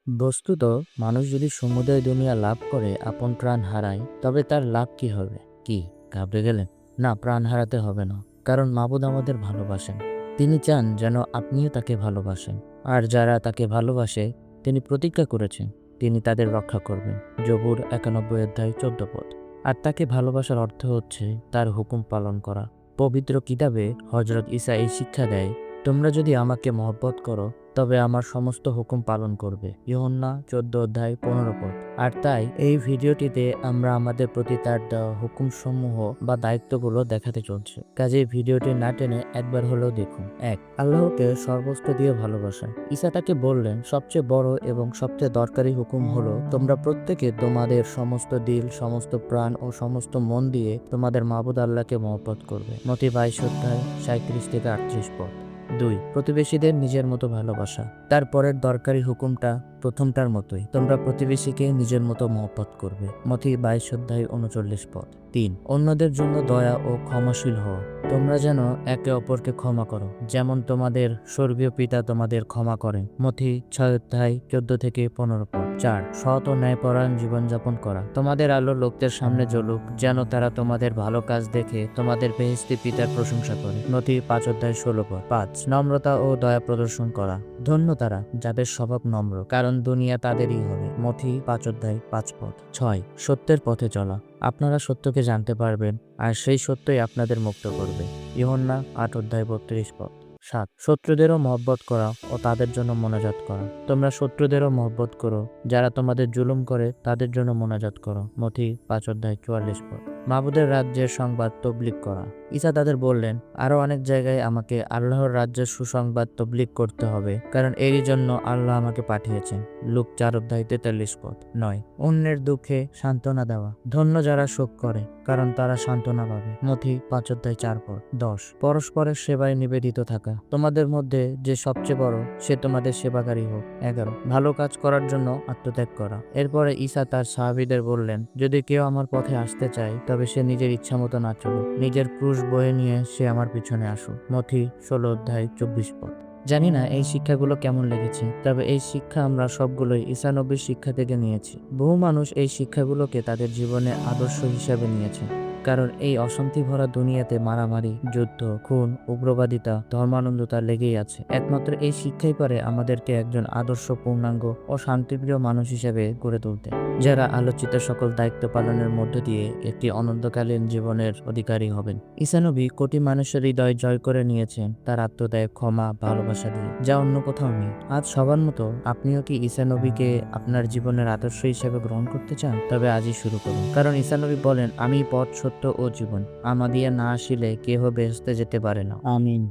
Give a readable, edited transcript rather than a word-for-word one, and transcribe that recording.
বস্তুত মানুষ যদি সমুদয় দুনিয়া লাভ করে আপন প্রাণ হারায়, তবে তার লাভ কি হবে? কি ঘাবড়ে গেলেন? না, প্রাণ হারাতে হবে না। কারণ মাবুদ আমাদের ভালোবাসেন। তিনি চান যেন আপনিও তাকে ভালোবাসেন। আর যারা তাকে ভালোবাসে, তিনি প্রতিজ্ঞা করেছেন তিনি তাদের রক্ষা করবেন। জবুর 91 অধ্যায় 14 পদ। আর তাকে ভালোবাসার অর্থ হচ্ছে তার হুকুম পালন করা। পবিত্র কিতাবে হযরত ঈসা এই শিক্ষা দেয়, তোমরা যদি আমাকে মহব্বত করো তবে আমার সমস্ত হুকুম পালন করবে। ইউহান্না 14 অধ্যায় 15 পদ। আর তাই এই ভিডিওটিতে আমরা আমাদের প্রতি তার দেওয়া হুকুমসমূহ বা দায়িত্বগুলো দেখাতে চলছে। কাজেই ভিডিওটি না টেনে একবার হলেও দেখুন। 1. আল্লাহকে সর্বস্ব দিয়ে ভালোবাসা। ঈসা তাকে বললেন, সবচেয়ে বড় এবং সবচেয়ে দরকারি হুকুম হলো, তোমরা প্রত্যেকে তোমাদের সমস্ত দিল, সমস্ত প্রাণ ও সমস্ত মন দিয়ে তোমাদের মাবুদ আল্লাহকে মহব্বত করবে। মতি 22 অধ্যায় 37 থেকে 38 পদ। 2. প্রতিবেশীদের নিজের মতো ভালোবাসা। তারপরের দরকারি হুকুমটা প্রথমটার মতোই, তোমরা প্রতিবেশীকে নিজের মতো মহব্বত করবে। মতি 22 অধ্যায় 39 পদ। 3. অন্যদের জন্য দয়া ও ক্ষমাশীল হও। তোমরা যেন একে অপরকে ক্ষমা করো, যেমন তোমাদের স্বর্গীয় পিতা তোমাদের ক্ষমা করেন। মথি 6 অধ্যায় 14 থেকে 15 পদ। 4. সৎ ও ন্যায়পরায়ণ জীবনযাপন করা। তোমাদের আলো লোকদের সামনে জ্বলুক, যেন তারা তোমাদের ভালো কাজ দেখে তোমাদের বেহেশতি পিতার প্রশংসা করে। মথি 5 অধ্যায় 16 পদ। 5. নম্রতা ও দয়া প্রদর্শন করা। ধন্য তারা যাদের স্বভাব নম্র, কারণ দুনিয়া তাদেরই হবে। মথি 5 অধ্যায় 5 পদ। 6. সত্যের পথে চলা। আপনারা সত্যকে জানতে পারবেন, আর সেই সত্যই আপনাদের মুক্ত করবে। ইউহান্না 8 অধ্যায় 32 পদ। 7. শত্রুদেরও মহব্বত করা ও তাদের জন্য মোনাজাত করা। তোমরা শত্রুদেরও মহব্বত করো, যারা তোমাদের জুলুম করে তাদের জন্য মোনাজাত করো। মথি 5 অধ্যায় 44 পদ। মাবুদের রাজ্যের সংবাদ তবলিগ করা। ঈসা তাদের বললেন, আরো অনেক জায়গায় আমাকে আল্লাহর রাজ্যের সুসংবাদ তবলিগ করতে হবে, কারণ এরই জন্য আল্লাহ আমাকে পাঠিয়েছেন। লুক 4 অধ্যায় 43 পদ। 9. অন্যের দুঃখে সান্ত্বনা দেওয়া। ধন্য যারা শোক করে, কারণ তারা সান্ত্বনা পাবে। মথি 5 অধ্যায় 4 পদ। 10. পরস্পরের সেবায় নিবেদিত থাকা। তোমাদের মধ্যে যে সবচেয়ে বড় সে তোমাদের সেবাকারী হোক। 11. ভালো কাজ করার জন্য আত্মত্যাগ করা। এরপরে ঈসা তার সাহাবীদের বললেন, যদি কেউ আমার পথে আসতে চায় তবে সে নিজের ইচ্ছা মতো না চলুক, নিজের ক্রুশ বয়ে নিয়ে সে আমার পিছনে আসুক। মথি 16 অধ্যায় 24 পদ। জানি না এই শিক্ষাগুলো কেমন লেগেছে, তবে এই শিক্ষা আমরা সবগুলোই ঈসা নবীর শিক্ষা থেকে নিয়েছি। বহু মানুষ এই শিক্ষাগুলোকে তাদের জীবনে আদর্শ হিসাবে নিয়েছে, কারণ এই অশান্তি ভরা দুনিয়াতে মারামারি, যুদ্ধ, খুন, উগ্রবাদিতা, ধর্মানন্দতা লেগেই আছে। একমাত্র এই শিক্ষাই পারে আমাদেরকে একজন আদর্শ, পূর্ণাঙ্গ ও শান্তিপ্রিয় মানুষ হিসেবে গড়ে তুলতে, যারা আলোচিত সকল দায়িত্ব পালনের মধ্য দিয়ে একটি অনন্তকালীন জীবনের অধিকারী হবেন। ঈসা নবী কোটি মানুষের হৃদয় জয় করে নিয়েছেন তার আত্মত্যাগ, ক্ষমা, ভালোবাসা দিয়ে, যা অন্য কোথাও নেই। আজ সবার মতো আপনিও কি ঈসা নবীকে আপনার জীবনের আদর্শ হিসেবে গ্রহণ করতে চান? তবে আজই শুরু করুন, কারণ ঈসা নবী বলেন, আমি পথ, সত্য ও জীবন, আমা দিয়া না আসিলে কেহ বেহেশতে যেতে পারে না। আমিন।